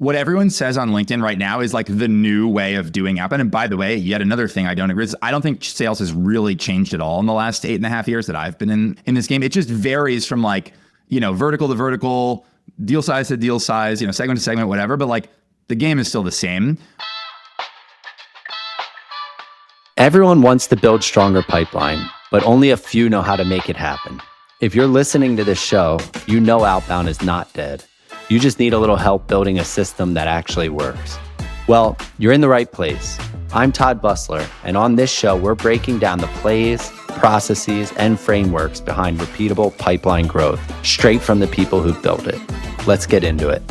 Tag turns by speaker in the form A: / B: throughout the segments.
A: what everyone says on LinkedIn right now is like the new way of doing outbound. And by the way, yet another thing I don't agree is I don't think sales has really changed at all in the last 8.5 years that I've been in this game. It just varies from like, vertical to vertical, deal size to deal size, segment to segment, whatever. But like the game is still the same.
B: Everyone wants to build stronger pipeline, but only a few know how to make it happen. If you're listening to this show, you know Outbound is not dead. You just need a little help building a system that actually works. Well, you're in the right place. I'm Todd Busler, and on this show, we're breaking down the plays, processes, and frameworks behind repeatable pipeline growth, straight from the people who built it. Let's get into it.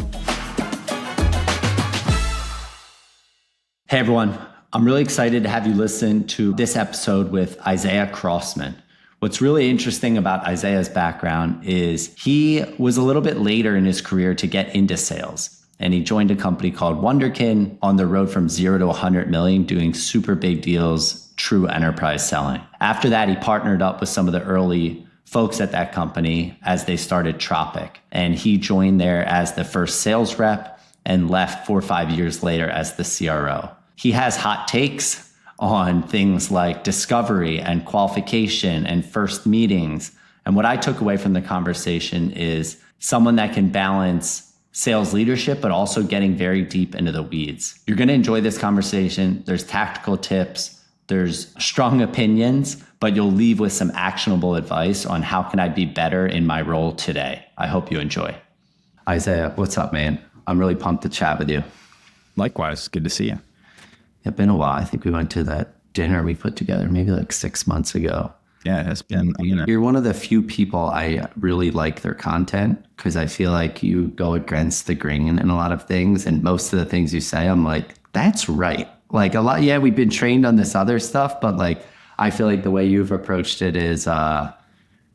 B: Hey everyone, I'm really excited to have you listen to this episode with Isaiah Crossman. What's really interesting about Isaiah's background is he was a little bit later in his career to get into sales. And he joined a company called Wunderkind on the road from 0 to 100 million, doing super big deals, true enterprise selling. After that, he partnered up with some of the early folks at that company as they started Tropic. And he joined there as the first sales rep and left 4 or 5 years later as the CRO. He has hot takes on things like discovery and qualification and first meetings. And what I took away from the conversation is someone that can balance sales leadership, but also getting very deep into the weeds. You're going to enjoy this conversation. There's tactical tips, there's strong opinions, but you'll leave with some actionable advice on how can I be better in my role today. I hope you enjoy. Isaiah, what's up, man? I'm really pumped to chat with you.
A: Likewise, good to see you.
B: It's been a while. I think we went to that dinner we put together maybe like 6 months ago.
A: Yeah, it has been.
B: You're one of the few people I really like their content because I feel like you go against the grain in a lot of things. And most of the things you say, I'm like, that's right. Like a lot. Yeah, we've been trained on this other stuff, but like, I feel like the way you've approached it is,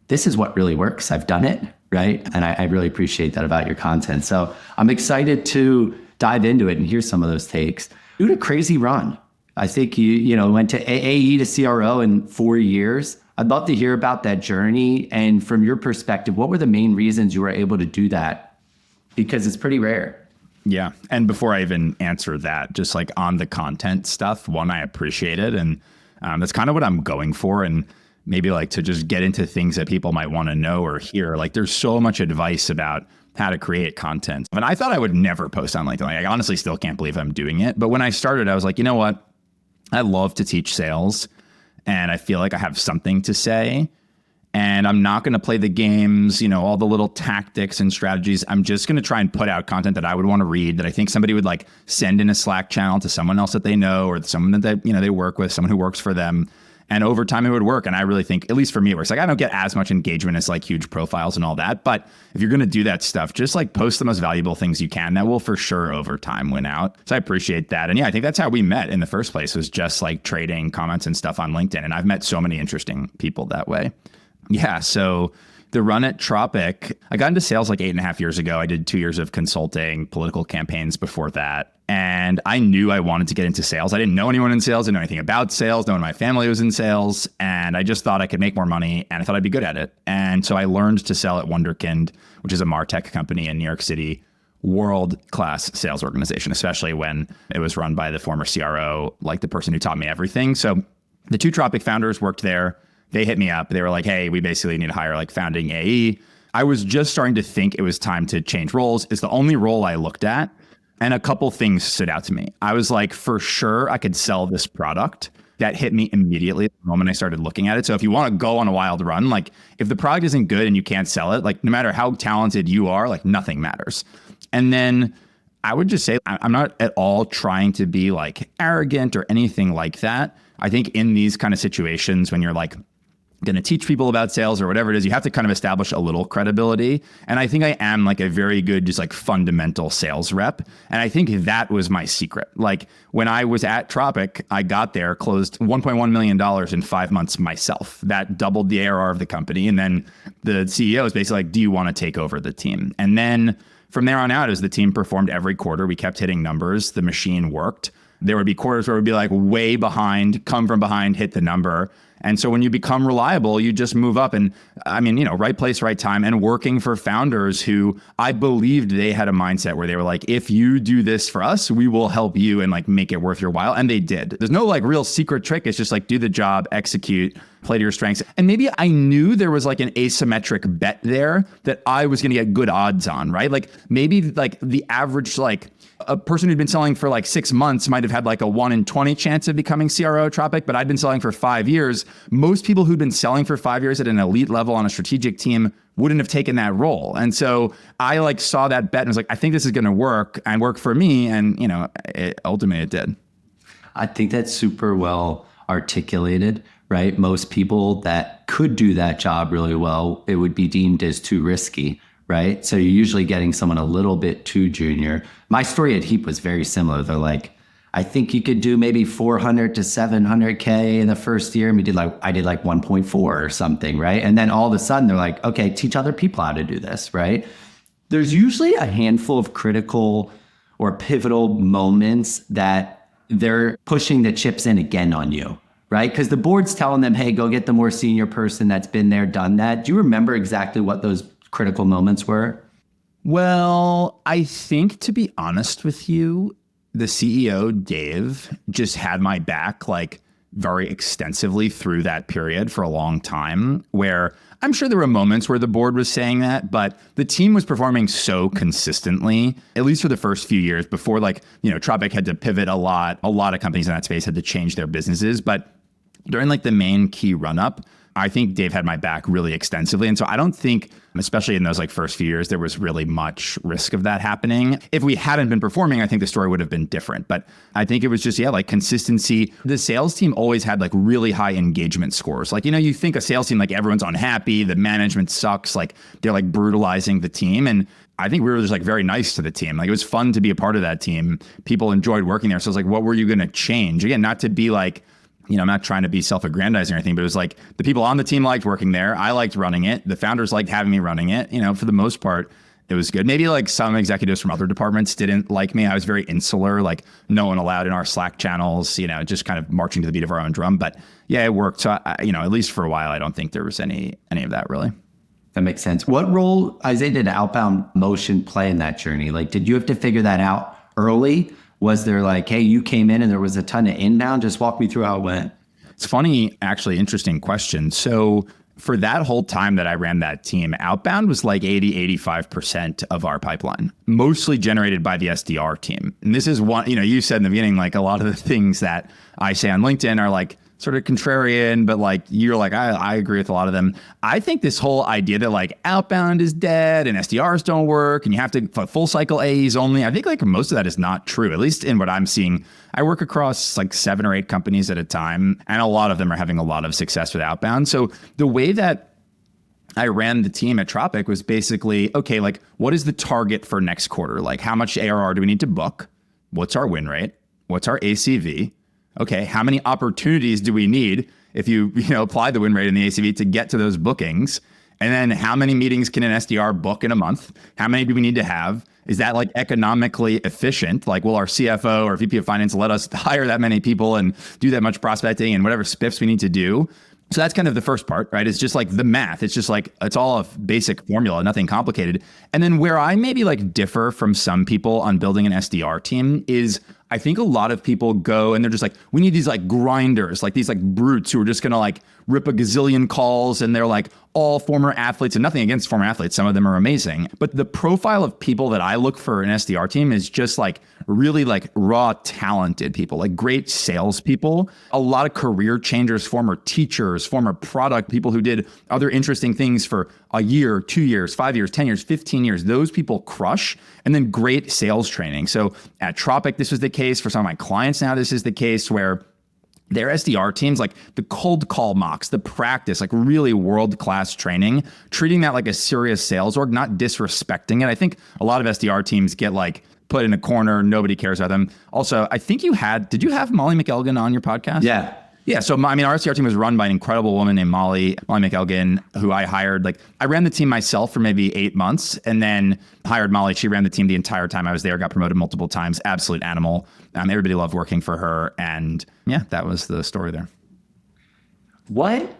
B: this is what really works. I've done it. Right. And I really appreciate that about your content. So I'm excited to dive into it and hear some of those takes. You had a crazy run. I think you went to AE to CRO in 4 years. I'd love to hear about that journey. And from your perspective, what were the main reasons you were able to do that? Because it's pretty rare.
A: Yeah. And before I even answer that, just like on the content stuff, one, I appreciate it. And that's kind of what I'm going for. And maybe like to just get into things that people might want to know or hear. Like there's so much advice about how to create content. And I thought I would never post on LinkedIn. Like, I honestly still can't believe I'm doing it. But when I started, I was like, you know what? I love to teach sales and I feel like I have something to say. And I'm not going to play the games, all the little tactics and strategies. I'm just going to try and put out content that I would want to read, that I think somebody would like send in a Slack channel to someone else that they know or someone that they work with, someone who works for them. And over time it would work. And I really think, at least for me, it works. Like I don't get as much engagement as like huge profiles and all that. But if you're going to do that stuff, just like post the most valuable things you can. That will for sure over time win out. So I appreciate that. And yeah, I think that's how we met in the first place, was just like trading comments and stuff on LinkedIn. And I've met so many interesting people that way. Yeah. So the run at Tropic, I got into sales like 8.5 years ago. I did 2 years of consulting, political campaigns before that. And I knew I wanted to get into sales. I didn't know anyone in sales, didn't know anything about sales. No one in my family was in sales. And I just thought I could make more money and I thought I'd be good at it. And so I learned to sell at Wunderkind, which is a MarTech company in New York City, world-class sales organization, especially when it was run by the former CRO, like the person who taught me everything. So the two Tropic founders worked there. They hit me up. They were like, hey, we basically need to hire like founding AE. I was just starting to think it was time to change roles. It's the only role I looked at. And a couple things stood out to me. I was like, for sure, I could sell this product. That hit me immediately the moment I started looking at it. So if you want to go on a wild run, like if the product isn't good and you can't sell it, like no matter how talented you are, like nothing matters. And then I would just say, I'm not at all trying to be like arrogant or anything like that. I think in these kind of situations, when you're like going to teach people about sales or whatever it is, you have to kind of establish a little credibility. And I think I am like a very good, just like fundamental sales rep. And I think that was my secret. Like when I was at Tropic, I got there, closed $1.1 million in 5 months myself. That doubled the ARR of the company. And then the CEO is basically like, do you want to take over the team? And then from there on out, as the team performed every quarter, we kept hitting numbers. The machine worked. There would be quarters where we'd be like way behind, come from behind, hit the number. And so when you become reliable, you just move up. And I mean, right place, right time, and working for founders who I believed they had a mindset where they were like, if you do this for us, we will help you and like make it worth your while. And they did. There's no like real secret trick. It's just like do the job, execute, play to your strengths. And maybe I knew there was like an asymmetric bet there that I was going to get good odds on, right? Like maybe like the average, like a person who'd been selling for like 6 months might have had like a 1 in 20 chance of becoming CRO at Tropic, but I'd been selling for 5 years. Most people who'd been selling for 5 years at an elite level on a strategic team wouldn't have taken that role. And so I like saw that bet and was like, I think this is going to work and work for me. And, ultimately it did.
B: I think that's super well articulated, right? Most people that could do that job really well, it would be deemed as too risky, right? So you're usually getting someone a little bit too junior. My story at Heap was very similar. They're like, I think you could do maybe 400 to 700K in the first year. And I did like 1.4 or something, right? And then all of a sudden they're like, okay, teach other people how to do this, right? There's usually a handful of critical or pivotal moments that they're pushing the chips in again on you, right? Because the board's telling them, hey, go get the more senior person that's been there, done that. Do you remember exactly what those critical moments were?
A: Well, I think, to be honest with you, the CEO, Dave, just had my back like very extensively through that period for a long time, where I'm sure there were moments where the board was saying that, but the team was performing so consistently, at least for the first few years before Tropic had to pivot a lot. A lot of companies in that space had to change their businesses. But during like the main key run up, I think Dave had my back really extensively. And so I don't think, especially in those like first few years, there was really much risk of that happening. If we hadn't been performing, I think the story would have been different. But I think it was just, like consistency. The sales team always had like really high engagement scores. Like, you think a sales team, like everyone's unhappy, the management sucks, like they're like brutalizing the team. And I think we were just like very nice to the team. Like it was fun to be a part of that team. People enjoyed working there. So I was like, what were you going to change? Again, not to be like, I'm not trying to be self-aggrandizing or anything, but it was like the people on the team liked working there. I liked running it. The founders liked having me running it. For the most part, it was good. Maybe like some executives from other departments didn't like me. I was very insular, like no one allowed in our Slack channels, just kind of marching to the beat of our own drum. But yeah, it worked. So, at least for a while, I don't think there was any of that really.
B: That makes sense. What role, Isaiah, did Outbound Motion play in that journey? Like, did you have to figure that out early? Was there like, hey, you came in and there was a ton of inbound? Just walk me through how it went.
A: It's funny, actually, interesting question. So for that whole time that I ran that team, outbound was like 85% of our pipeline, mostly generated by the SDR team. And this is one, you said in the beginning, like a lot of the things that I say on LinkedIn are like sort of contrarian, but like you're like, I agree with a lot of them. I think this whole idea that like outbound is dead and SDRs don't work and you have to full cycle AEs only, I think like most of that is not true, at least in what I'm seeing. I work across like 7 or 8 companies at a time, and a lot of them are having a lot of success with outbound. So the way that I ran the team at Tropic was basically, okay, like what is the target for next quarter? Like how much ARR do we need to book? What's our win rate? What's our ACV? Okay, how many opportunities do we need if you apply the win rate and the ACV to get to those bookings? And then how many meetings can an SDR book in a month? How many do we need to have? Is that like economically efficient? Like, will our CFO or VP of finance let us hire that many people and do that much prospecting and whatever spiffs we need to do? So that's kind of the first part, right? It's just like the math. It's just like, it's all a basic formula, nothing complicated. And then where I maybe like differ from some people on building an SDR team is I think a lot of people go and they're just like, we need these like grinders, like these like brutes who are just going to like rip a gazillion calls, and they're like all former athletes, and nothing against former athletes. Some of them are amazing. But the profile of people that I look for in an SDR team is just like really like raw, talented people, like great salespeople, a lot of career changers, former teachers, former product people who did other interesting things for a year, 2 years, 5 years, 10 years, 15 years. Those people crush. And then great sales training. So at Tropic, this was the case. For some of my clients now, this is the case where their SDR teams, like the cold call mocks, the practice, like really world-class training, treating that like a serious sales org, not disrespecting it. I think a lot of SDR teams get like put in a corner. Nobody cares about them. Also, I think did you have Molly McElgan on your podcast?
B: Yeah.
A: Yeah. So, I mean, our SDR team was run by an incredible woman named Molly McElgan, who I hired. Like, I ran the team myself for maybe 8 months and then hired Molly. She ran the team the entire time I was there, got promoted multiple times. Absolute animal. Everybody loved working for her. And yeah, that was the story there.
B: What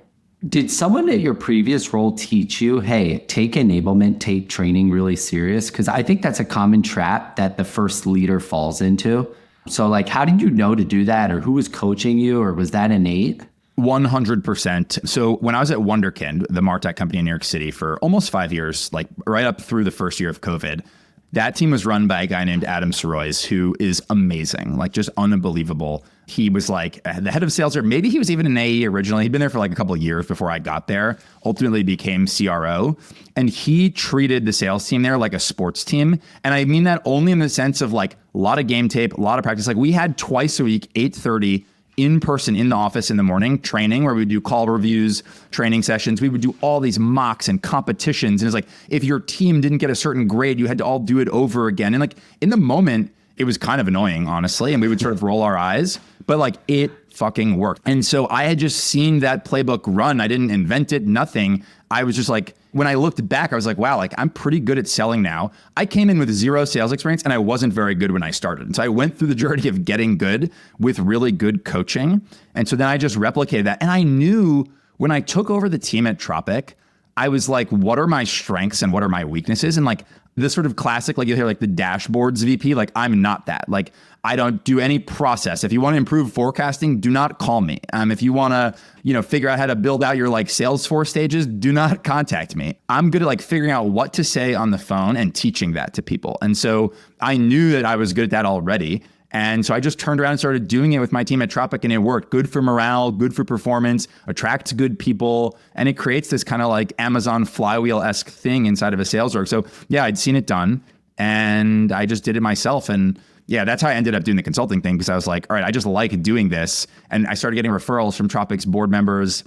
B: did someone at your previous role teach you? Hey, take enablement, take training really serious. Because I think that's a common trap that the first leader falls into. So like, how did you know to do that? Or who was coaching you? Or was that innate?
A: 100%. So when I was at Wunderkind, the MarTech company in New York City for almost 5 years, like right up through the first year of COVID, that team was run by a guy named Adam Sorois, who is amazing, like just unbelievable. He was like the head of sales, or maybe he was even an AE originally. He'd been there for like a couple of years before I got there, ultimately became CRO. And he treated the sales team there like a sports team. And I mean that only in the sense of like a lot of game tape, a lot of practice. Like we had twice a week, 8:30 in person in the office in the morning training where we would do call reviews, training sessions. We would do all these mocks and competitions. And it's like, if your team didn't get a certain grade, you had to all do it over again. And like in the moment, it was kind of annoying, honestly. And we would sort of roll our eyes, but like it fucking worked. And so I had just seen that playbook run. I didn't invent it, nothing. I was just like, when I looked back, I was like, wow, like I'm pretty good at selling now. I came in with zero sales experience and I wasn't very good when I started. And so I went through the journey of getting good with really good coaching. And so then I just replicated that. And I knew when I took over the team at Tropic, I was like, what are my strengths and what are my weaknesses? And like this sort of classic, like you hear like the dashboards VP, like I'm not that. Like I don't do any process. If you want to improve forecasting, do not call me. If you want to, figure out how to build out your like Salesforce stages, do not contact me. I'm good at like figuring out what to say on the phone and teaching that to people. And so I knew that I was good at that already. And so I just turned around and started doing it with my team at Tropic, and it worked. Good for morale, good for performance, attracts good people, and it creates this kind of like Amazon flywheel-esque thing inside of a sales org. So yeah, I'd seen it done and I just did it myself. And yeah, that's how I ended up doing the consulting thing, because I was like, all right, I just like doing this. And I started getting referrals from Tropic's board members,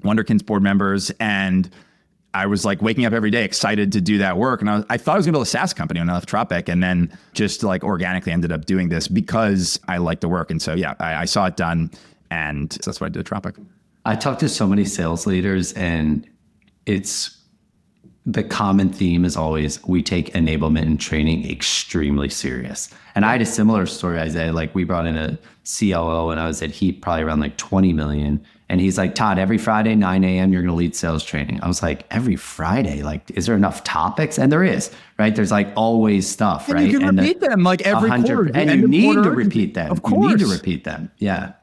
A: Wunderkind's board members, and I was like waking up every day excited to do that work. And I thought I was going to build a SaaS company when I left Tropic, and then just like organically ended up doing this because I like the work. And so, yeah, I saw it done, and that's what I did at Tropic.
B: I talked to so many sales leaders, and the common theme is always, we take enablement and training extremely serious. And I had a similar story, Isaiah. Like we brought in a COO and I was at Heat probably around like 20 million. And he's like, Todd, every Friday, 9 a.m., you're going to lead sales training. I was like, every Friday? Like, is there enough topics? And there is, right? There's like always stuff, right?
A: You can repeat them like every quarter.
B: And you need to repeat them.
A: Of course.
B: You need to repeat them. Yeah.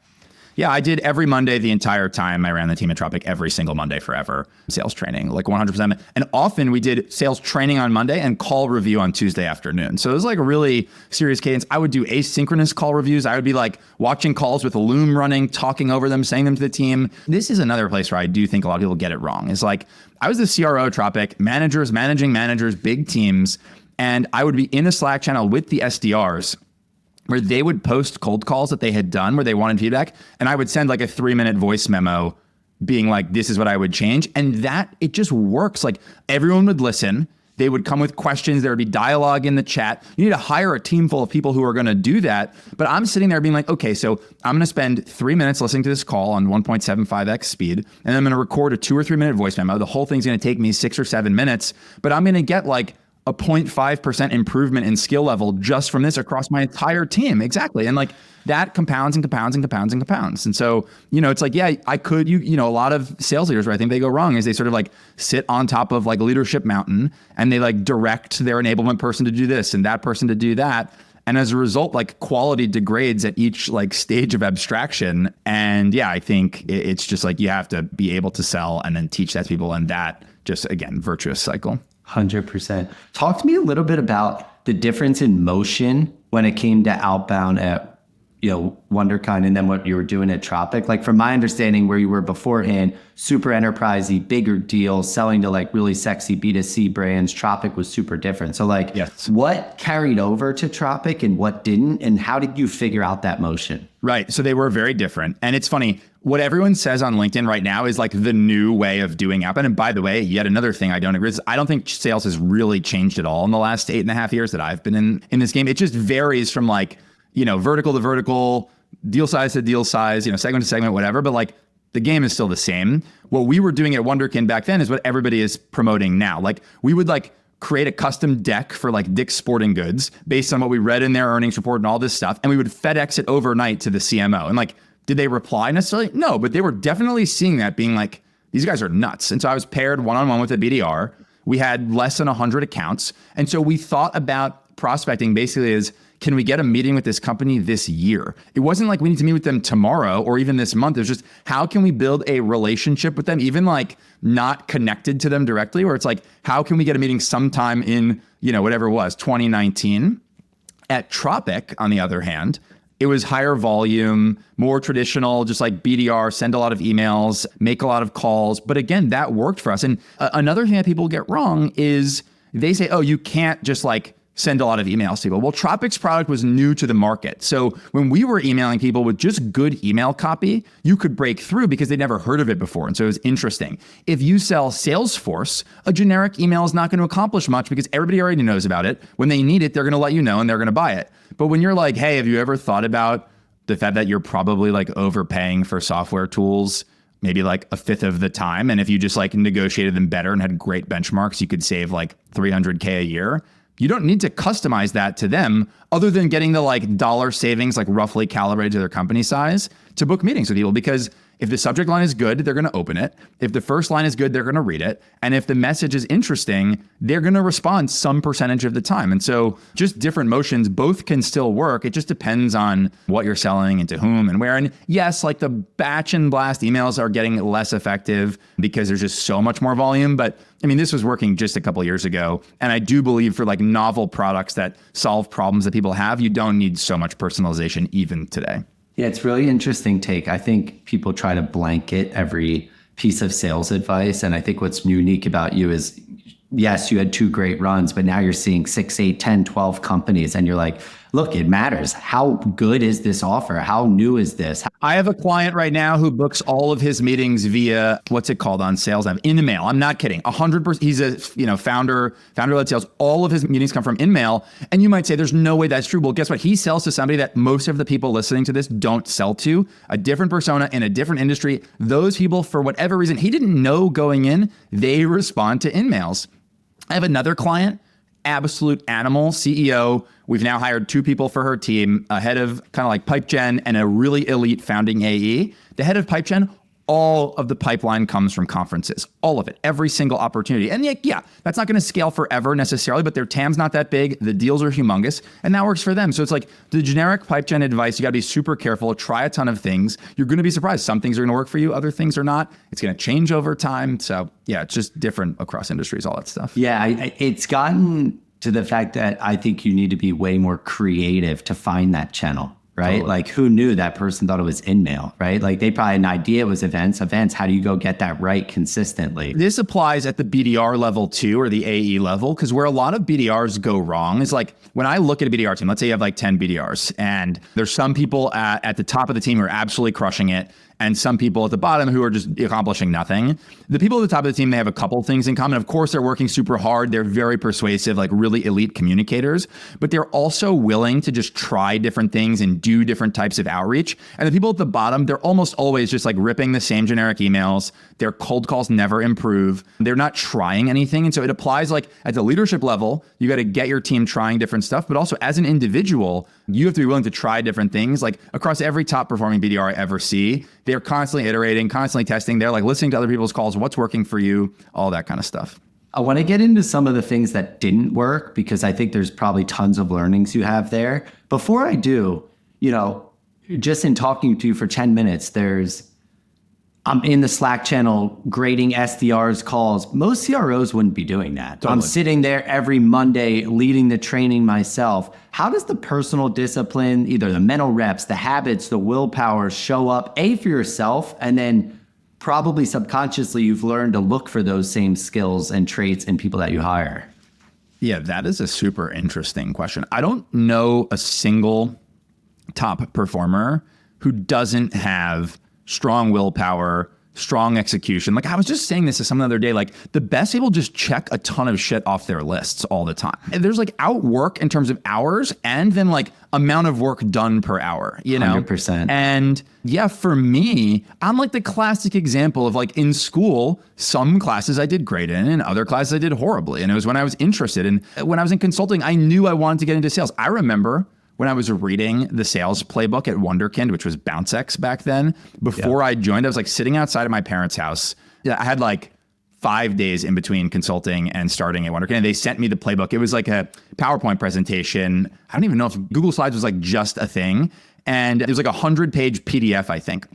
A: Yeah, I did every Monday the entire time I ran the team at Tropic, every single Monday forever, sales training, like 100%. And often we did sales training on Monday and call review on Tuesday afternoon. So it was like a really serious cadence. I would do asynchronous call reviews. I would be like watching calls with a Loom running, talking over them, saying them to the team. This is another place where I do think a lot of people get it wrong. Is like, I was the CRO at Tropic, managing managers, big teams, and I would be in a Slack channel with the SDRs where they would post cold calls that they had done where they wanted feedback. And I would send like a 3-minute voice memo being like, this is what I would change. And that, it just works. Like everyone would listen. They would come with questions. There would be dialogue in the chat. You need to hire a team full of people who are going to do that. But I'm sitting there being like, okay, so I'm going to spend 3 minutes listening to this call on 1.75x speed. And then I'm going to record a 2 or 3 minute voice memo. The whole thing's going to take me 6 or 7 minutes, but I'm going to get like a 0.5% improvement in skill level just from this across my entire team. Exactly. And like that compounds and compounds and compounds and compounds. And so, it's like, yeah, I could, a lot of sales leaders where I think they go wrong is they sort of like sit on top of like a leadership mountain and they like direct their enablement person to do this and that person to do that. And as a result, like quality degrades at each like stage of abstraction. And yeah, I think it's just like, you have to be able to sell and then teach that to people. And that just, again, virtuous cycle.
B: 100%. Talk to me a little bit about the difference in motion when it came to outbound at, Wunderkind and then what you were doing at Tropic. Like from my understanding where you were beforehand, super enterprisey, bigger deals, selling to like really sexy B2C brands. Tropic was super different. So like, yes. What carried over to Tropic and what didn't? And how did you figure out that motion?
A: Right. So they were very different. And it's funny, what everyone says on LinkedIn right now is like the new way of doing outbound. And by the way, yet another thing I don't agree with, I don't think sales has really changed at all in the last 8.5 years that I've been in this game. It just varies from like, vertical to vertical, deal size to deal size, segment to segment, whatever. But like the game is still the same. What we were doing at Wunderkind back then is what everybody is promoting now. Like we would like create a custom deck for like Dick's Sporting Goods based on what we read in their earnings report and all this stuff. And we would FedEx it overnight to the CMO. And like Did they reply necessarily? No, but they were definitely seeing that, being like, these guys are nuts. And so I was paired one-on-one with a BDR. We had less than 100 accounts. And so we thought about prospecting basically as, can we get a meeting with this company this year? It wasn't like we need to meet with them tomorrow or even this month. It was just, how can we build a relationship with them, even like not connected to them directly, where it's like, how can we get a meeting sometime in, whatever it was, 2019? At Tropic, on the other hand, it was higher volume, more traditional, just like BDR, send a lot of emails, make a lot of calls. But again, that worked for us. And another thing that people get wrong is they say, oh, you can't just like send a lot of emails to people. Well, Tropic's product was new to the market. So when we were emailing people with just good email copy, you could break through because they'd never heard of it before. And so it was interesting. If you sell Salesforce, a generic email is not going to accomplish much because everybody already knows about it. When they need it, they're going to let you know and they're going to buy it. But when you're like, hey, have you ever thought about the fact that you're probably like overpaying for software tools, maybe like a fifth of the time? And if you just like negotiated them better and had great benchmarks, you could save like $300K a year. You don't need to customize that to them other than getting the like dollar savings, like roughly calibrated to their company size, to book meetings with people. Because if the subject line is good, they're going to open it. If the first line is good, they're going to read it. And if the message is interesting, they're going to respond some percentage of the time. And so just different motions, both can still work. It just depends on what you're selling and to whom and where. And yes, like the batch and blast emails are getting less effective because there's just so much more volume. But I mean, this was working just a couple of years ago. And I do believe for like novel products that solve problems that people have, you don't need so much personalization even today.
B: Yeah, it's really interesting take. I think people try to blanket every piece of sales advice. And I think what's unique about you is, yes, you had 2 great runs, but now you're seeing 6, 8, 10, 12 companies. And you're like, look, it matters. How good is this offer? How new is this?
A: I have a client right now who books all of his meetings via, what's it called on sales? InMail. I'm not kidding. 100%. He's a founder-led sales. All of his meetings come from InMail. And you might say, there's no way that's true. Well, guess what? He sells to somebody that most of the people listening to this don't sell to, a different persona in a different industry. Those people, for whatever reason, he didn't know going in, they respond to InMails. I have another client, absolute animal, CEO. We've now hired 2 people for her team, a head of kind of like pipe gen and a really elite founding AE. The head of pipe gen, all of the pipeline comes from conferences, all of it, every single opportunity. And yeah, that's not going to scale forever necessarily, but their TAM's not that big. The deals are humongous and that works for them. So it's like the generic pipe gen advice, you got to be super careful, try a ton of things. You're going to be surprised. Some things are going to work for you. Other things are not. It's going to change over time. So yeah, it's just different across industries, all that stuff.
B: Yeah, it's gotten to the fact that I think you need to be way more creative to find that channel. Right? Totally. Like who knew that person thought it was InMail, right? Like they probably had an idea it was events. How do you go get that right consistently?
A: This applies at the BDR level too, or the AE level, because where a lot of BDRs go wrong is like when I look at a BDR team, let's say you have like 10 BDRs and there's some people at the top of the team who are absolutely crushing it and some people at the bottom who are just accomplishing nothing. The people at the top of the team, they have a couple things in common. Of course, they're working super hard. They're very persuasive, like really elite communicators, but they're also willing to just try different things and do different types of outreach. And the people at the bottom, they're almost always just like ripping the same generic emails. Their cold calls never improve. They're not trying anything. And so it applies like at the leadership level, you got to get your team trying different stuff, but also as an individual, you have to be willing to try different things. Like across every top performing BDR I ever see, they're constantly iterating, constantly testing. They're like listening to other people's calls, what's working for you, all that kind of stuff.
B: I want to get into some of the things that didn't work because I think there's probably tons of learnings you have there. Before I do, just in talking to you for 10 minutes, I'm in the Slack channel grading SDRs calls. Most CROs wouldn't be doing that. Totally. I'm sitting there every Monday leading the training myself. How does the personal discipline, either the mental reps, the habits, the willpower show up, A, for yourself, and then probably subconsciously you've learned to look for those same skills and traits in people that you hire?
A: Yeah, that is a super interesting question. I don't know a single top performer who doesn't have strong willpower, strong execution. Like I was just saying this to someone the other day, like the best people just check a ton of shit off their lists all the time. And there's like outwork in terms of hours and then like amount of work done per hour,
B: 100%.
A: And yeah, for me, I'm like the classic example of like in school, some classes I did great in and other classes I did horribly. And it was when I was interested. And when I was in consulting, I knew I wanted to get into sales. I remember when I was reading the sales playbook at Wunderkind, which was BounceX back then, before I joined, I was like sitting outside of my parents' house. I had like 5 days in between consulting and starting at Wunderkind. And they sent me the playbook. It was like a PowerPoint presentation. I don't even know if Google Slides was like just a thing. And it was like a 100-page PDF, I think.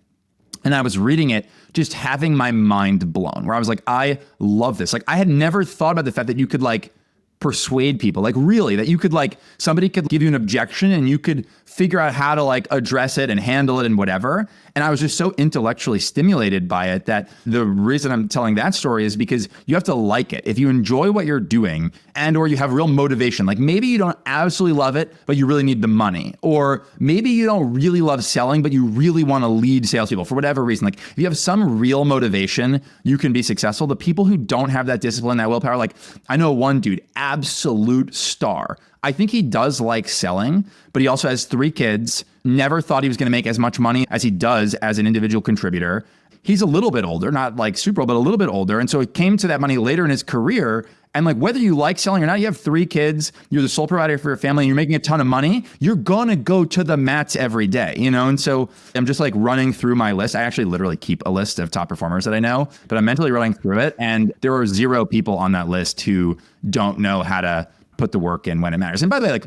A: And I was reading it, just having my mind blown, where I was like, I love this. Like, I had never thought about the fact that you could like persuade people, like really, that you could like, somebody could give you an objection and you could figure out how to like address it and handle it and whatever. And I was just so intellectually stimulated by it that the reason I'm telling that story is because you have to like it. If you enjoy what you're doing and or you have real motivation, like maybe you don't absolutely love it, but you really need the money. Or maybe you don't really love selling, but you really want to lead salespeople for whatever reason. Like if you have some real motivation, you can be successful. The people who don't have that discipline, that willpower, like I know one dude, absolute star. I think he does like selling, but he also has 3 kids, never thought he was going to make as much money as he does as an individual contributor. He's a little bit older, not like super old, but a little bit older. And so it came to that money later in his career. And like whether you like selling or not, you have 3 kids, you're the sole provider for your family, and you're making a ton of money, you're going to go to the mats every day, you know? And so I'm just like running through my list. I actually literally keep a list of top performers that I know, but I'm mentally running through it. And there are 0 people on that list who don't know how to put the work in when it matters. And by the way, like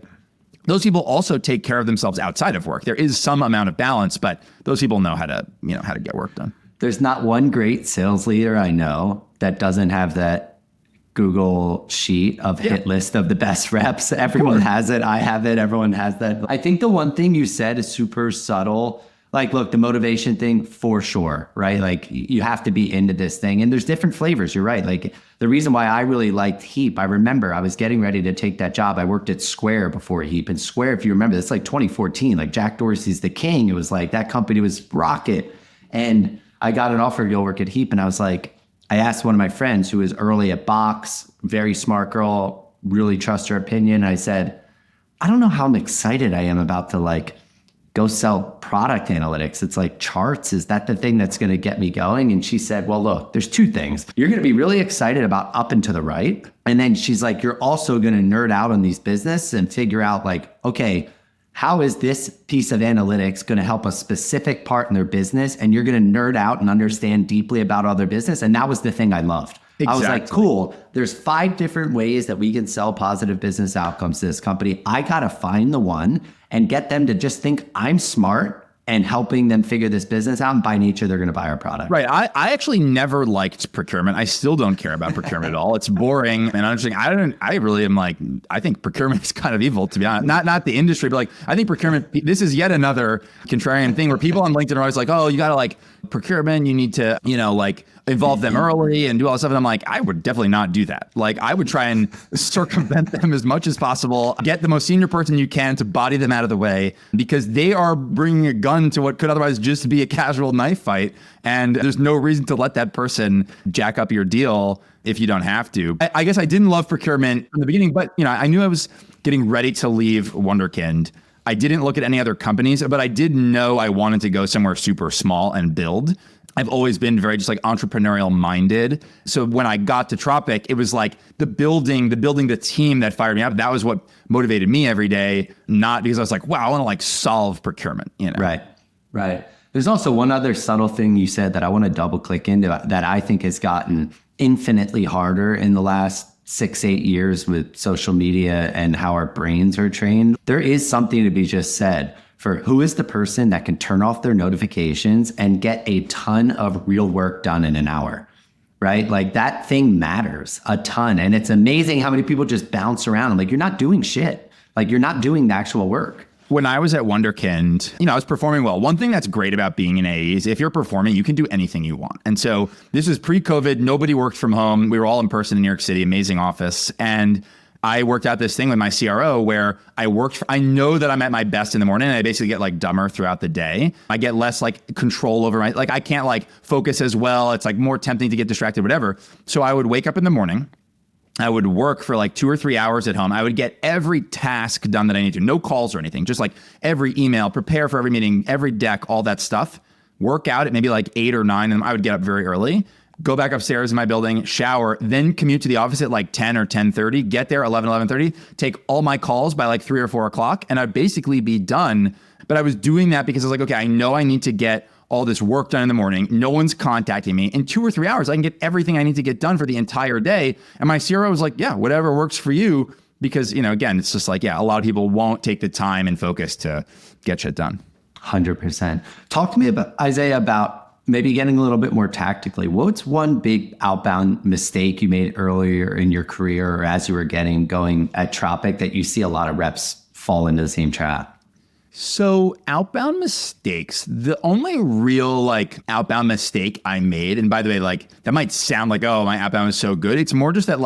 A: those people also take care of themselves outside of work. There is some amount of balance, but those people know how to, you know, how to get work done.
B: There's not one great sales leader I know that doesn't have that Google sheet of hit list of the best reps. Everyone has it. I have it. Everyone has that. I think the one thing you said is super subtle. Like, look, the motivation thing for sure, right? Like you have to be into this thing and there's different flavors. You're right. Like the reason why I really liked Heap, I remember I was getting ready to take that job. I worked at Square before Heap, and Square, if you remember, it's like 2014, like Jack Dorsey's the king. It was like that company was rocket. And I got an offer to go work at Heap. And I was like, I asked one of my friends who was early at Box, very smart girl, really trust her opinion. I said, I don't know how excited I am about to like go sell product analytics. It's like charts. Is that the thing that's going to get me going? And she said, well, look, there's 2 things. You're going to be really excited about up and to the right. And then she's like, you're also going to nerd out on these business and figure out like, okay, how is this piece of analytics going to help a specific part in their business? And you're going to nerd out and understand deeply about other business. And that was the thing I loved. Exactly. I was like, cool, there's 5 different ways that we can sell positive business outcomes to this company. I got to find the one and get them to just think I'm smart and helping them figure this business out. And by nature, they're going to buy our product.
A: Right. I actually never liked procurement. I still don't care about procurement at all. It's boring and interesting. I really am like, I think procurement is kind of evil, to be honest. Not the industry, but like, I think procurement, this is yet another contrarian thing where people on LinkedIn are always like, oh, you got to like procurement, you need to, you know, like involve them early and do all this stuff. And I'm like, I would definitely not do that. Like I would try and circumvent them as much as possible, get the most senior person you can to body them out of the way, because they are bringing a gun to what could otherwise just be a casual knife fight. And there's no reason to let that person jack up your deal if you don't have to. I guess I didn't love procurement from the beginning, but you know, I knew I was getting ready to leave Wunderkind. I didn't look at any other companies, but I did know I wanted to go somewhere super small and build. I've always been very just like entrepreneurial minded. So when I got to Tropic, it was like the building the team that fired me up. That was what motivated me every day, not because I was like, wow, I want to like solve procurement, you know?
B: Right. There's also one other subtle thing you said that I want to double click into that I think has gotten infinitely harder in the last 6-8 years with social media and how our brains are trained. There is something to be just said for who is the person that can turn off their notifications and get a ton of real work done in an hour, right? Like that thing matters a ton. And it's amazing how many people just bounce around. I'm like, you're not doing shit. Like you're not doing the actual work.
A: When I was at Wunderkind, you know, I was performing well. One thing that's great about being an AE is if you're performing, you can do anything you want. And so this is pre-COVID. Nobody worked from home. We were all in person in New York City, amazing office. And I worked out this thing with my CRO where I know that I'm at my best in the morning and I basically get like dumber throughout the day. I get less like control over like I can't like focus as well. It's like more tempting to get distracted, whatever. So I would wake up in the morning. I would work for like 2 or 3 hours at home. I would get every task done that I need to, no calls or anything, just like every email, prepare for every meeting, every deck, all that stuff, work out at maybe like 8 or 9. And I would get up very early. go back upstairs in my building, shower, then commute to the office at like 10 or 10:30, get there 11:30, take all my calls by like 3 or 4 o'clock, and I'd basically be done. But I was doing that because I was like, okay, I know I need to get all this work done in the morning. No one's contacting me. In 2 or 3 hours, I can get everything I need to get done for the entire day. And my CRO was like, yeah, whatever works for you. Because, again, it's just like, yeah, a lot of people won't take the time and focus to get shit done.
B: 100%. Talk to me about, Isaiah, about maybe getting a little bit more tactically. What's one big outbound mistake you made earlier in your career or as you were going at Tropic that you see a lot of reps fall into the same trap?
A: So outbound mistakes, the only real outbound mistake I made, and by the way, that might sound like, oh, my outbound is so good. It's more just that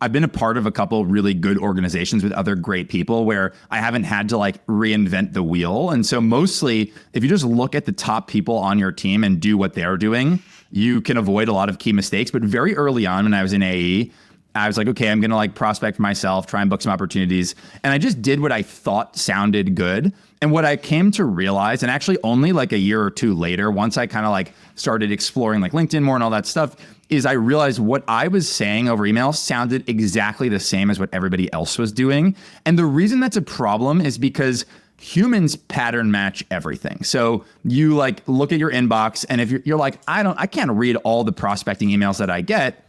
A: I've been a part of a couple really good organizations with other great people where I haven't had to reinvent the wheel. And so mostly if you just look at the top people on your team and do what they're doing, you can avoid a lot of key mistakes. But very early on when I was in AE, I was like, okay, I'm going to prospect for myself, try and book some opportunities. And I just did what I thought sounded good. And what I came to realize, and actually only a year or two later, once I kind of started exploring LinkedIn more and all that stuff, is I realized what I was saying over email sounded exactly the same as what everybody else was doing. And the reason that's a problem is because humans pattern match everything. So you look at your inbox, and if you're like, I can't read all the prospecting emails that I get.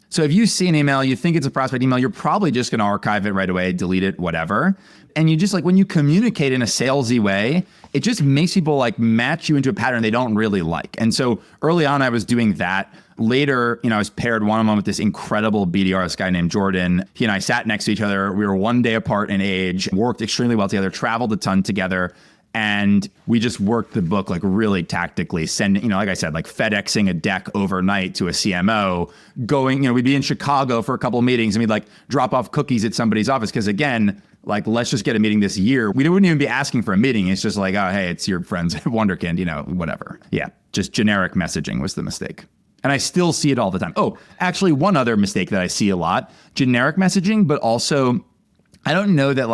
A: So if you see an email, you think it's a prospect email, you're probably just going to archive it right away, delete it, whatever. And you just when you communicate in a salesy way, it just makes people match you into a pattern they don't really like. And so early on, I was doing that. Later, I was paired one-on-one with this incredible BDR, this guy named Jordan. He and I sat next to each other. We were one day apart in age, worked extremely well together, traveled a ton together. And we just worked the book really tactically, sending, like I said, FedExing a deck overnight to a CMO, going, we'd be in Chicago for a couple of meetings and we'd drop off cookies at somebody's office. Cause again, let's just get a meeting this year. We wouldn't even be asking for a meeting. It's just oh, hey, it's your friends at Wunderkind, whatever. Yeah. Just generic messaging was the mistake. And I still see it all the time. Oh, actually one other mistake that I see a lot, generic messaging, but also I don't know that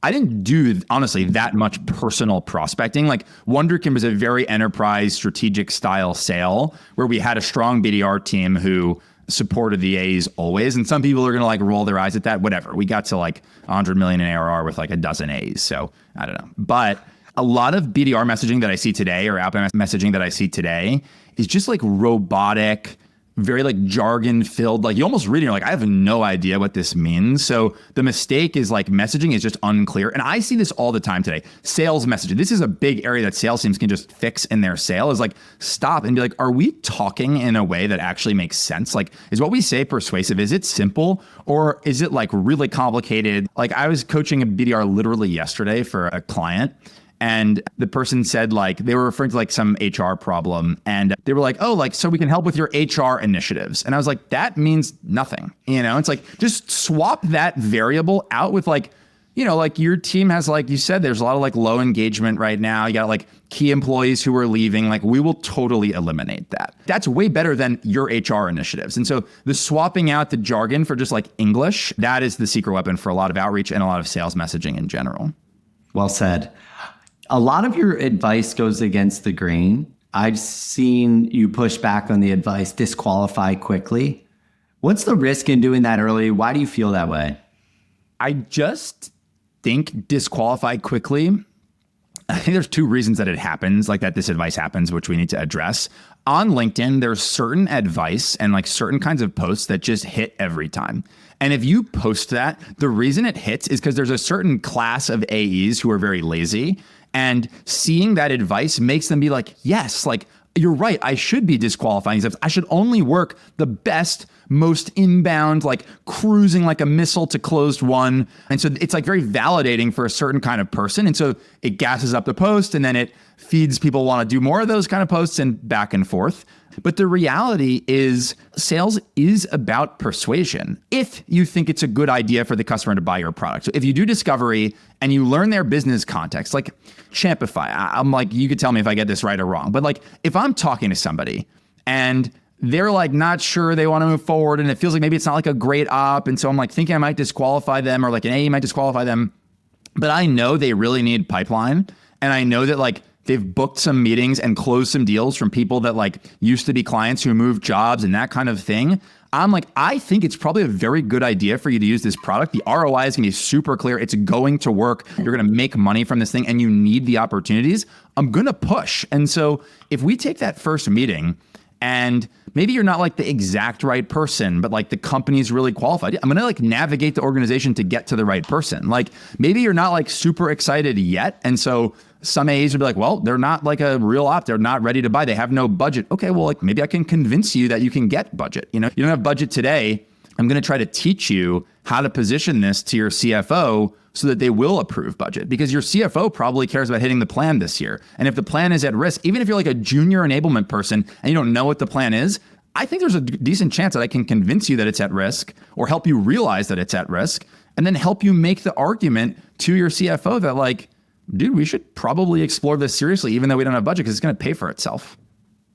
A: I didn't do, honestly, that much personal prospecting. Wunderkind was a very enterprise strategic style sale where we had a strong BDR team who supported the A's always. And some people are going to roll their eyes at that, whatever. We got to 100 million in ARR with a dozen A's. So I don't know. But a lot of BDR messaging that I see today or outbound messaging that I see today is just robotic, very jargon filled, you almost read it, you're I have no idea what this means. So the mistake is messaging is just unclear. And I see this all the time today. Sales messaging. This is a big area that sales teams can just fix in their sale is stop and be are we talking in a way that actually makes sense? Is what we say persuasive? Is it simple or is it really complicated? I was coaching a BDR literally yesterday for a client. And the person said they were referring to some HR problem and they were so we can help with your HR initiatives. And I was that means nothing. It's just swap that variable out with your team has, you said, there's a lot of low engagement right now. You got key employees who are leaving. We will totally eliminate that. That's way better than your HR initiatives. And so the swapping out the jargon for just English, that is the secret weapon for a lot of outreach and a lot of sales messaging in general.
B: Well said. A lot of your advice goes against the grain. I've seen you push back on the advice, disqualify quickly. What's the risk in doing that early? Why do you feel that way?
A: I just think disqualify quickly. I think there's two reasons that it happens, that this advice happens, which we need to address. On LinkedIn, there's certain advice and certain kinds of posts that just hit every time. And if you post that, the reason it hits is because there's a certain class of AEs who are very lazy. And seeing that advice makes them be yes, you're right. I should be disqualifying these. I should only work the best, most inbound, cruising like a missile to closed one. And so it's very validating for a certain kind of person. And so it gasses up the post and then it feeds people want to do more of those kind of posts and back and forth. But the reality is sales is about persuasion. If you think it's a good idea for the customer to buy your product. So if you do discovery and you learn their business context, Champify, I'm you could tell me if I get this right or wrong. But if I'm talking to somebody and they're not sure they want to move forward and it feels maybe it's not a great op. And so I'm thinking I might disqualify them or an AE might disqualify them. But I know they really need pipeline. And I know that they've booked some meetings and closed some deals from people that like used to be clients who moved jobs and that kind of thing. I'm like, I think it's probably a very good idea for you to use this product. The ROI is going to be super clear. It's going to work. You're going to make money from this thing and you need the opportunities. I'm going to push. And so if we take that first meeting and maybe you're not like the exact right person, but like the company's really qualified, I'm going to like navigate the organization to get to the right person. Like maybe you're not like super excited yet. And so some AEs would be like, well, they're not like a real op. They're not ready to buy. They have no budget. Okay, well, like maybe I can convince you that you can get budget. You know, you don't have budget today. I'm going to try to teach you how to position this to your CFO so that they will approve budget, because your CFO probably cares about hitting the plan this year. And if the plan is at risk, even if you're like a junior enablement person and you don't know what the plan is, I think there's a decent chance that I can convince you that it's at risk or help you realize that it's at risk and then help you make the argument to your CFO that like, dude, we should probably explore this seriously, even though we don't have budget, because it's going to pay for itself.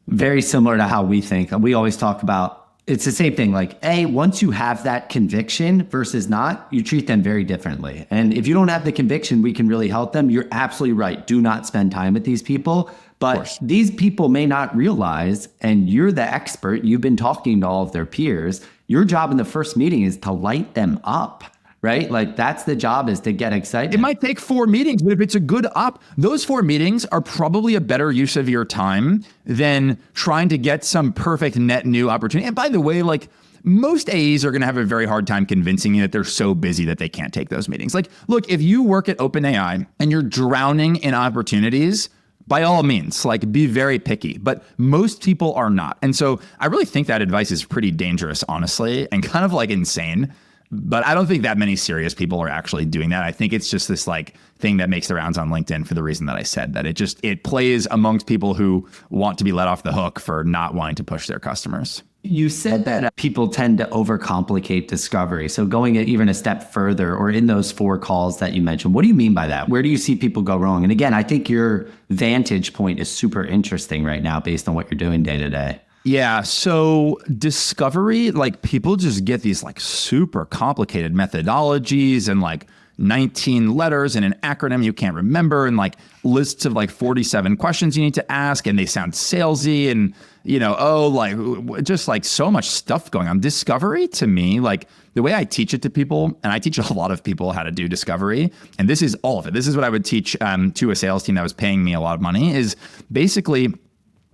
B: Very similar to how we think. We always talk about, it's the same thing. Like, once you have that conviction versus not, you treat them very differently. And if you don't have the conviction, we can really help them. You're absolutely right. Do not spend time with these people. But these people may not realize, and you're the expert, you've been talking to all of their peers. Your job in the first meeting is to light them up. Right? Like that's the job, is to get excited.
A: It might take 4 meetings, but if it's a good op, those 4 meetings are probably a better use of your time than trying to get some perfect net new opportunity. And by the way, like most AEs are going to have a very hard time convincing you that they're so busy that they can't take those meetings. Like, look, if you work at OpenAI and you're drowning in opportunities, by all means, like be very picky, but most people are not. And so I really think that advice is pretty dangerous, honestly, and kind of like insane. But I don't think that many serious people are actually doing that. I think it's just this like thing that makes the rounds on LinkedIn for the reason that I said, that it plays amongst people who want to be let off the hook for not wanting to push their customers.
B: You said that people tend to overcomplicate discovery. So going even a step further, or in those 4 calls that you mentioned, what do you mean by that? Where do you see people go wrong? And again, I think your vantage point is super interesting right now based on what you're doing day to day.
A: Yeah. So discovery, like people just get these like super complicated methodologies and like 19 letters and an acronym you can't remember and like lists of like 47 questions you need to ask, and they sound salesy and, you know, just like so much stuff going on. Discovery to me, like the way I teach it to people, and I teach a lot of people how to do discovery, and this is all of it. This is what I would teach to a sales team that was paying me a lot of money, is basically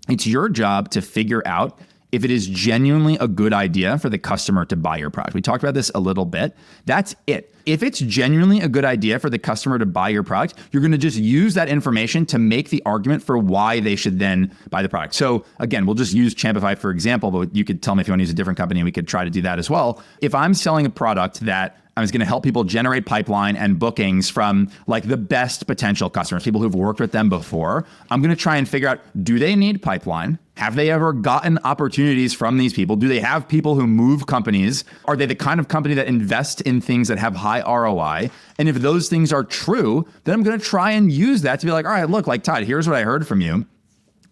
A: it's your job to figure out if it is genuinely a good idea for the customer to buy your product. We talked about this a little bit. That's it. If it's genuinely a good idea for the customer to buy your product, you're going to just use that information to make the argument for why they should then buy the product. So again, we'll just use Champify for example, but you could tell me if you want to use a different company and we could try to do that as well. If I'm selling a product that I was going to help people generate pipeline and bookings from like the best potential customers, people who've worked with them before, I'm going to try and figure out, do they need pipeline? Have they ever gotten opportunities from these people? Do they have people who move companies? Are they the kind of company that invest in things that have high ROI? And if those things are true, then I'm going to try and use that to be like, all right, look, like Todd, here's what I heard from you.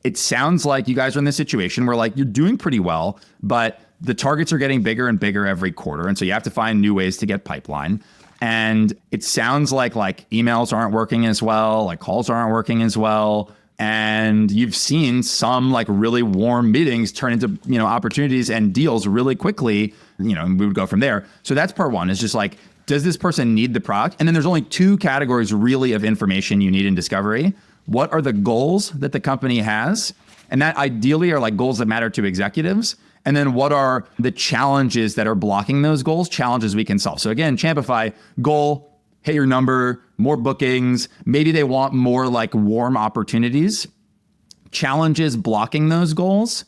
A: It sounds like you guys are in this situation where like you're doing pretty well, but the targets are getting bigger and bigger every quarter. And so you have to find new ways to get pipeline. And it sounds like emails aren't working as well, like calls aren't working as well. And you've seen some like really warm meetings turn into, you know, opportunities and deals really quickly, you know, and we would go from there. So that's part one, is just like, does this person need the product? And then there's only 2 categories really of information you need in discovery. What are the goals that the company has? And that ideally are like goals that matter to executives. And then what are the challenges that are blocking those goals, challenges we can solve? So again, Champify, goal, hit your number, more bookings. Maybe they want more like warm opportunities. Challenges blocking those goals.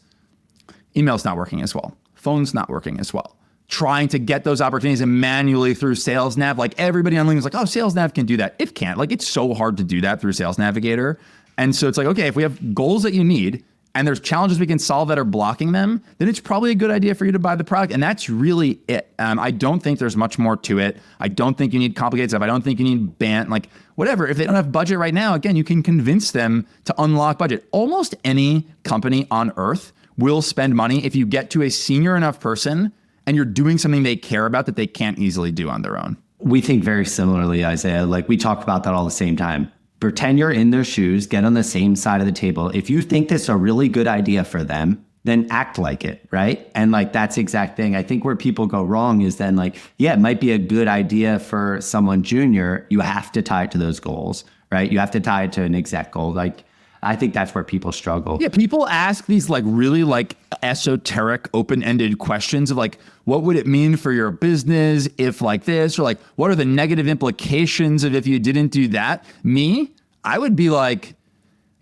A: Email's not working as well. Phone's not working as well. Trying to get those opportunities manually through Sales Nav. Like everybody on LinkedIn is like, oh, Sales Nav can do that. It can't. Like it's so hard to do that through Sales Navigator. And so it's like, okay, if we have goals that you need, and there's challenges we can solve that are blocking them, then it's probably a good idea for you to buy the product. And that's really it. I don't think there's much more to it. I don't think you need complicated stuff. I don't think you need like whatever. If they don't have budget right now, again, you can convince them to unlock budget. Almost any company on earth will spend money if you get to a senior enough person and you're doing something they care about that they can't easily do on their own.
B: We think very similarly, Isaiah. Like we talk about that all the same time. Pretend you're in their shoes, get on the same side of the table. If you think this is a really good idea for them, then act like it, right? And like that's the exact thing. I think where people go wrong is then like, yeah, it might be a good idea for someone junior. You have to tie it to those goals, right? You have to tie it to an exact goal. Like, I think that's where people struggle.
A: Yeah, people ask these like really like esoteric, open-ended questions of like, what would it mean for your business if like this, or like, what are the negative implications of if you didn't do that? I would be like,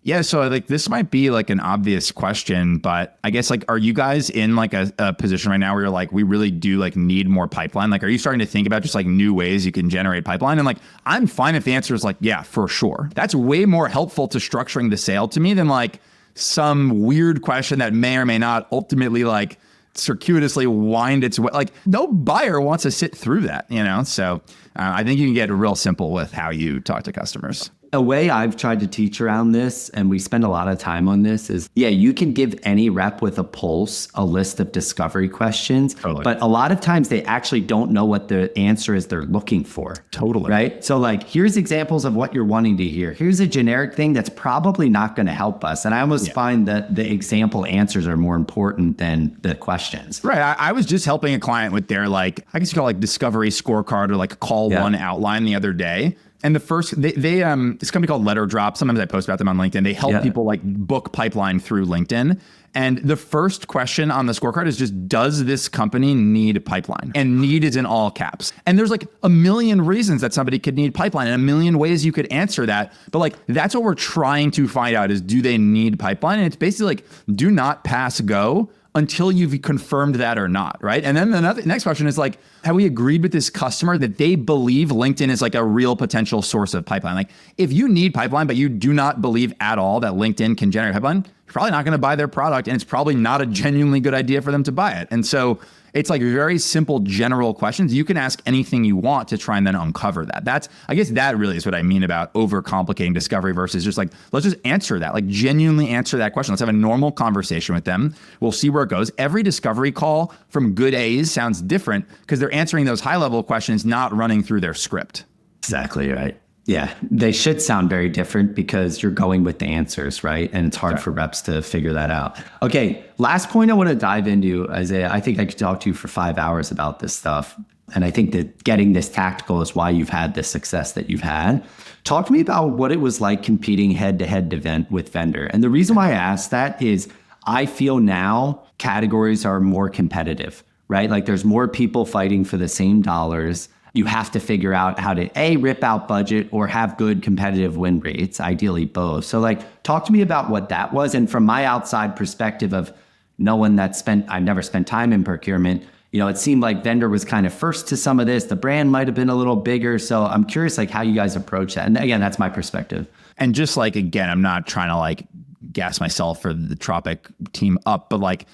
A: yeah, so like this might be like an obvious question, but I guess like, are you guys in like a position right now where you're like, we really do like need more pipeline? Like, are you starting to think about just like new ways you can generate pipeline? And like, I'm fine if the answer is like, yeah, for sure. That's way more helpful to structuring the sale to me than like some weird question that may or may not ultimately like circuitously wind its way. Like no buyer wants to sit through that, you know? So I think you can get real simple with how you talk to customers.
B: A way I've tried to teach around this, and we spend a lot of time on this, is, yeah, you can give any rep with a pulse a list of discovery questions,
A: Totally.
B: But a lot of times they actually don't know what the answer is they're looking for.
A: Totally.
B: Right? So like, here's examples of what you're wanting to hear. Here's a generic thing that's probably not going to help us. And I almost find that the example answers are more important than the questions.
A: Right. I was just helping a client with their like, I guess you call it like discovery scorecard or like call one outline the other day. And the first, they this company called Letter Drop, sometimes I post about them on LinkedIn. They help people like book pipeline through LinkedIn. And the first question on the scorecard is just, does this company need pipeline? And need is in all caps. And there's like a million reasons that somebody could need pipeline and a million ways you could answer that. But like, that's what we're trying to find out is, do they need pipeline? And it's basically like, do not pass go until you've confirmed that or not, right? And then the next question is like, have we agreed with this customer that they believe LinkedIn is like a real potential source of pipeline? Like if you need pipeline, but you do not believe at all that LinkedIn can generate pipeline, you're probably not going to buy their product, and it's probably not a genuinely good idea for them to buy it. And so it's like very simple general questions. You can ask anything you want to try and then uncover that. I guess that really is what I mean about overcomplicating discovery versus just like, let's just answer that, like genuinely answer that question. Let's have a normal conversation with them. We'll see where it goes. Every discovery call from good A's sounds different because they're answering those high level questions, not running through their script.
B: Exactly right. Yeah, they should sound very different because you're going with the answers, right? And it's hard for reps to figure that out. Okay, last point I want to dive into, Isaiah. I think I could talk to you for 5 hours about this stuff. And I think that getting this tactical is why you've had the success that you've had. Talk to me about what it was like competing head-to-head event with vendor. And the reason why I asked that is I feel now categories are more competitive, right? Like there's more people fighting for the same dollars. You have to figure out how to rip out budget or have good competitive win rates, ideally both. So like, talk to me about what that was. And from my outside perspective of no one I've never spent time in procurement, you know, it seemed like vendor was kind of first to some of this. The brand might've been a little bigger. So I'm curious like how you guys approach that. And again, that's my perspective.
A: And just like, again, I'm not trying to like gas myself or the Tropic team up, but like,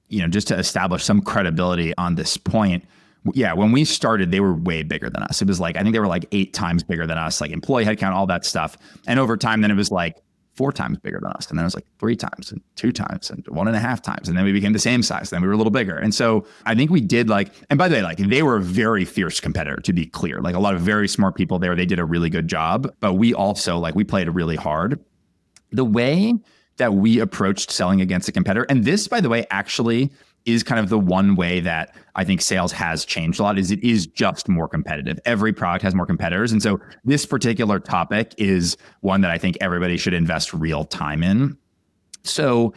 A: you know, just to establish some credibility on this point. Yeah, when we started, they were way bigger than us. It was like, I think they were like 8 times bigger than us, like employee headcount, all that stuff. And over time, then it was like 4 times bigger than us. And then it was like 3 times and 2 times and 1.5 times. And then we became the same size. Then we were a little bigger. And so I think we did like, and by the way, like they were a very fierce competitor, to be clear, like a lot of very smart people there. They did a really good job, but we also like, we played really hard. The way that we approached selling against a competitor, and this, by the way, actually is kind of the one way that I think sales has changed a lot, is it is just more competitive. Every product has more competitors. And so this particular topic is one that I think everybody should invest real time in. So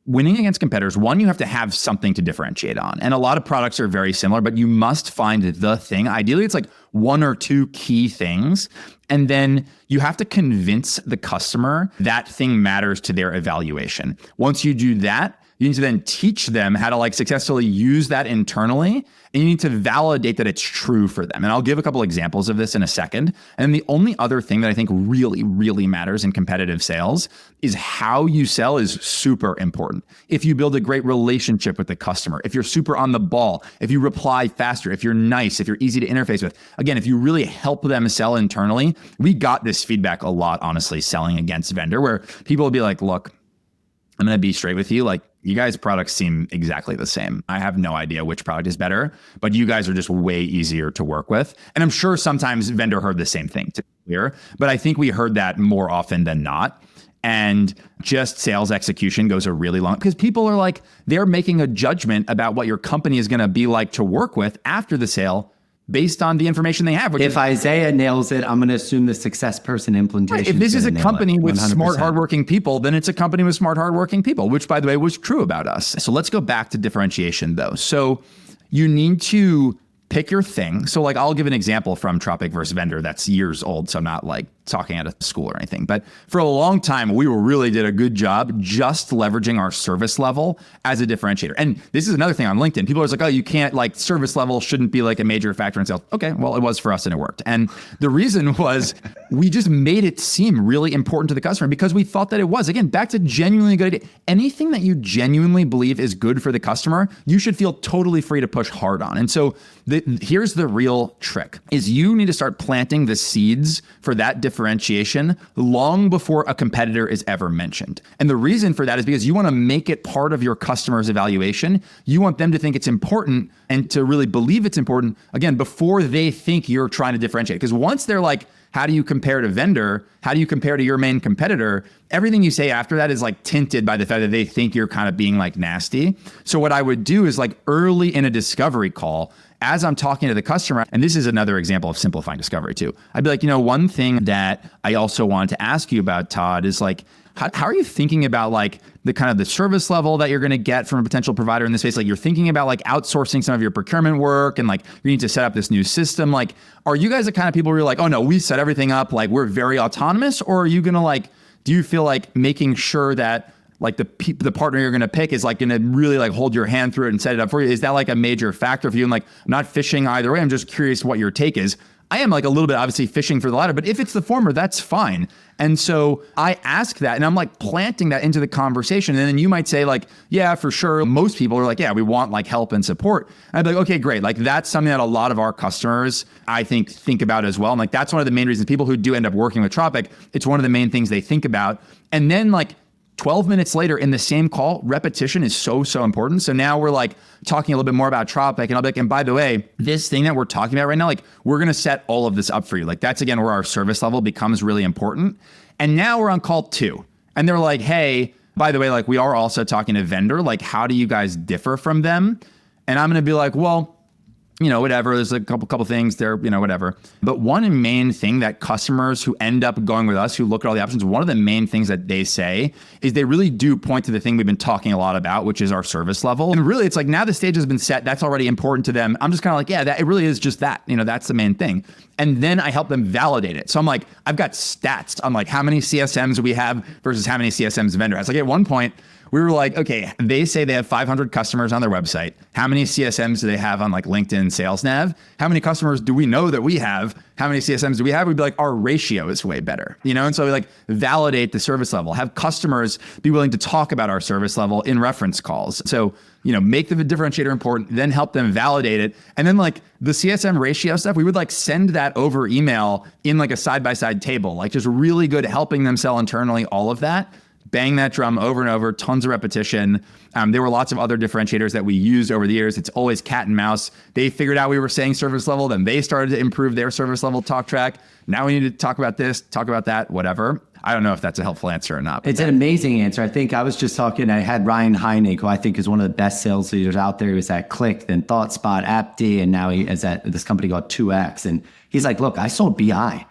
A: winning against competitors, one, you have to have something to differentiate on. And a lot of products are very similar, but you must find the thing. Ideally, it's like 1 or 2 key things. And then you have to convince the customer that thing matters to their evaluation. Once you do that, you need to then teach them how to like successfully use that internally, and you need to validate that it's true for them. And I'll give a couple examples of this in a second. And the only other thing that I think really, really matters in competitive sales is how you sell is super important. If you build a great relationship with the customer, if you're super on the ball, if you reply faster, if you're nice, if you're easy to interface with, again, if you really help them sell internally, we got this feedback a lot, honestly, selling against vendor, where people will be like, look, I'm going to be straight with you. Like, you guys' products seem exactly the same. I have no idea which product is better, but you guys are just way easier to work with. And I'm sure sometimes vendor heard the same thing too. clear. But I think we heard that more often than not. And just sales execution goes a really long, because people are like, they're making a judgment about what your company is going to be like to work with after the sale based on the information they have.
B: If Isaiah nails it, I'm going to assume the success person implementation.
A: Right. If this is a company with
B: 100%.
A: smart, hardworking people, then it's a company with smart, hardworking people, which, by the way, was true about us. So let's go back to differentiation, though. So you need to pick your thing. So like, I'll give an example from Tropic versus Vendor that's years old. So I'm not like talking out of school or anything, but for a long time, we really did a good job just leveraging our service level as a differentiator. And this is another thing on LinkedIn. People are like, oh, you can't, like, service level shouldn't be like a major factor in sales. Okay, well, it was for us and it worked. And the reason was we just made it seem really important to the customer because we thought that it was. Again, back to genuinely good idea. Anything that you genuinely believe is good for the customer, you should feel totally free to push hard on. And so here's the real trick is you need to start planting the seeds for that differentiation long before a competitor is ever mentioned. And the reason for that is because you want to make it part of your customer's evaluation. You want them to think it's important and to really believe it's important, again, before they think you're trying to differentiate. Because once they're like, how do you compare to vendor? How do you compare to your main competitor? Everything you say after that is like tinted by the fact that they think you're kind of being like nasty. So what I would do is like early in a discovery call, as I'm talking to the customer, and this is another example of simplifying discovery too. I'd be like, one thing that I also wanted to ask you about, Todd, is like, how are you thinking about like the kind of the service level that you're going to get from a potential provider in this space? Like you're thinking about like outsourcing some of your procurement work and like you need to set up this new system. Like, are you guys the kind of people who are like, oh no, we set everything up, like we're very autonomous? Or are you going to like, do you feel like making sure that like the partner you're going to pick is like going to really like hold your hand through it and set it up for you? Is that like a major factor for you? And like, I'm not fishing either way. I'm just curious what your take is. I am like a little bit obviously fishing for the latter, but if it's the former, that's fine. And so I ask that and I'm like planting that into the conversation. And then you might say like, yeah, for sure. Most people are like, yeah, we want like help and support. And I'd be like, okay, great. Like that's something that a lot of our customers, I think about as well. And like, that's one of the main reasons people who do end up working with Tropic, it's one of the main things they think about. And then like 12 minutes later in the same call, repetition is so important. So now we're like talking a little bit more about Tropic and I'll be like, and by the way, this thing that we're talking about right now, like we're going to set all of this up for you. Like that's again, where our service level becomes really important. And now we're on call 2 and they're like, hey, by the way, like we are also talking to vendor, like how do you guys differ from them? And I'm going to be like, well, whatever, there's a couple things there, whatever. But one main thing that customers who end up going with us, who look at all the options, one of the main things that they say is they really do point to the thing we've been talking a lot about, which is our service level. And really, it's like now the stage has been set. That's already important to them. I'm just kind of like, yeah, that it really is just that, that's the main thing. And then I help them validate it. So I'm like, I've got stats on like how many CSMs we have versus how many CSMs the vendor has. Like at one point, we were like, okay, they say they have 500 customers on their website. How many CSMs do they have on like LinkedIn Sales Nav? How many customers do we know that we have? How many CSMs do we have? We'd be like, our ratio is way better, And so we like validate the service level, have customers be willing to talk about our service level in reference calls. So, make the differentiator important, then help them validate it. And then like the CSM ratio stuff, we would like send that over email in like a side-by-side table, like just really good helping them sell internally, all of that. Bang that drum over and over, tons of repetition. There were lots of other differentiators that we used over the years. It's always cat and mouse. They figured out we were saying service level, then they started to improve their service level talk track. Now we need to talk about this, talk about that, whatever. I don't know if that's a helpful answer or not.
B: It's an amazing answer. I think I was just talking, I had Ryan Heinig, who I think is one of the best sales leaders out there. He was at Click, then ThoughtSpot, AppD, and now he is at this company called 2X. And he's like, look, I sold BI.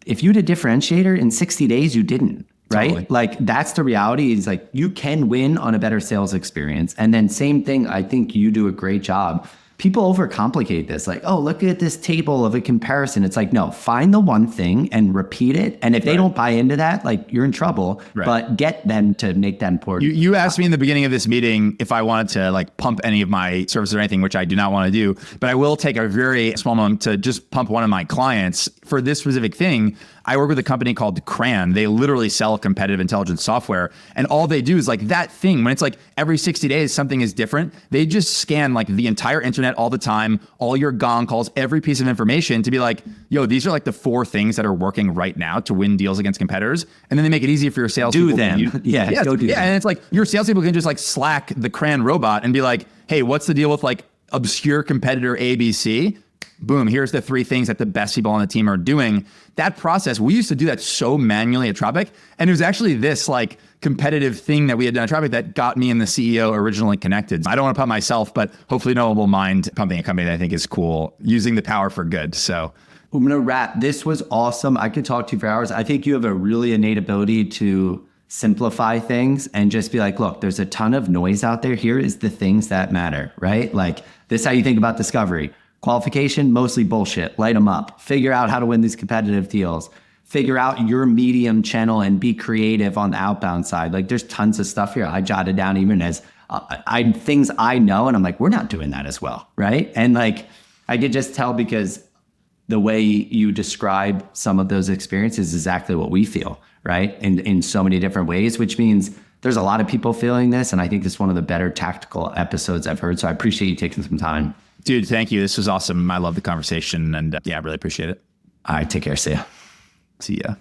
B: If you did a differentiator in 60 days, you didn't. Right?
A: Totally.
B: Like that's the reality is like you can win on a better sales experience. And then same thing, I think you do a great job. People overcomplicate this. Like, oh, look at this table of a comparison. It's like, no, find the one thing and repeat it. And if they don't buy into that, like you're in trouble, but get them to make that important.
A: You asked me in the beginning of this meeting if I wanted to like pump any of my services or anything, which I do not want to do, but I will take a very small moment to just pump one of my clients for this specific thing. I work with a company called CRAN. They literally sell competitive intelligence software. And all they do is like that thing, when it's like every 60 days, something is different. They just scan like the entire internet all the time, all your gong calls, every piece of information to be like, yo, these are like the 4 things that are working right now to win deals against competitors. And then they make it easy for your salespeople.
B: Do them. Go do them.
A: And it's like your salespeople can just like Slack the CRAN robot and be like, hey, what's the deal with like obscure competitor ABC? boom, here's the 3 things that the best people on the team are doing. That process, we used to do that so manually at Tropic. And it was actually this like competitive thing that we had done at Tropic that got me and the CEO originally connected. I don't want to pump myself, but hopefully no one will mind pumping a company that I think is cool, using the power for good. So
B: I'm going to wrap. This was awesome. I could talk to you for hours. I think you have a really innate ability to simplify things and just be like, look, there's a ton of noise out there. Here is the things that matter, right? Like this is how you think about discovery. Qualification, mostly bullshit. Light them up. Figure out how to win these competitive deals. Figure out your medium channel and be creative on the outbound side. Like there's tons of stuff here. I jotted down even as things I know. And I'm like, we're not doing that as well, right? And like, I could just tell because the way you describe some of those experiences is exactly what we feel, right? In so many different ways, which means there's a lot of people feeling this. And I think this is one of the better tactical episodes I've heard. So I appreciate you taking some time.
A: Dude, thank you. This was awesome. I love the conversation and yeah, I really appreciate it.
B: All right, take care. See ya.
A: See ya.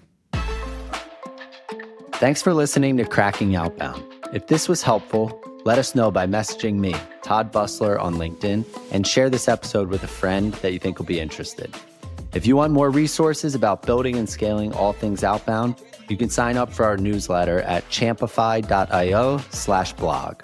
B: Thanks for listening to Cracking Outbound. If this was helpful, let us know by messaging me, Todd Busler, on LinkedIn, and share this episode with a friend that you think will be interested. If you want more resources about building and scaling all things outbound, you can sign up for our newsletter at champify.io/blog.